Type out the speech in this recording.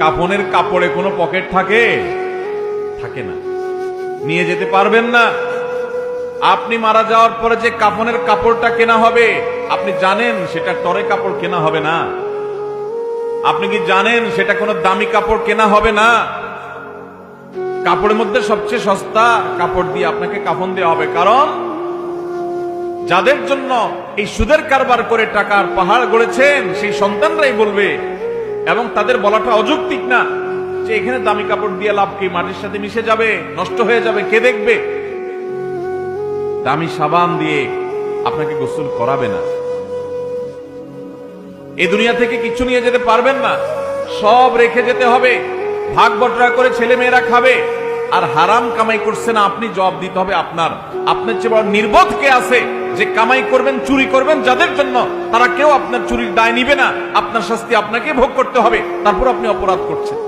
কাফনের কাপড়ে কোনো পকেট থাকে? থাকে না, নিয়ে যেতে পারবেন না। আপনি মারা যাওয়ার পরে যে কাফনের কাপড়টা কেনা হবে, আপনি জানেন সেটা টরে কাপড় কেনা হবে না? আপনি কি জানেন সেটা কোনো দামি কাপড় কেনা হবে না? কাপড়ের মধ্যে সবচেয়ে সস্তা কাপড় দিয়ে আপনাকে কাফন দেওয়া হবে। কারণ যাদের জন্য এই সুদের কারবার করে টাকার পাহাড় গড়েছেন, সেই সন্তানরাই বলবে, এবং তাদের বলাটা অযৌক্তিক না, যে এখানে দামি কাপড় দিয়ে লাভ কি, মাটির সাথে মিশে যাবে, নষ্ট হয়ে যাবে, কে দেখবে? দামি সাবান দিয়ে আপনাকে গোসল করাবে না। এই দুনিয়া থেকে কিছু নিয়ে যেতে পারবেন না, সব রেখে যেতে হবে। ভাগ বটরা করে ছেলে মেয়েরা খাবে, আর হারাম কামাই করছে না, আপনি জবাব দিতে হবে আপনার। আপনার চেয়ে বড় নির্বোধ কে আছে যে কামাই করবেন, চুরি করবেন যাদের জন্য, তারা কেউ আপনার চুরির দায় নিবে না। আপনার শাস্তি আপনাকে ভোগ করতে হবে, তারপর আপনি অপরাধ করছেন।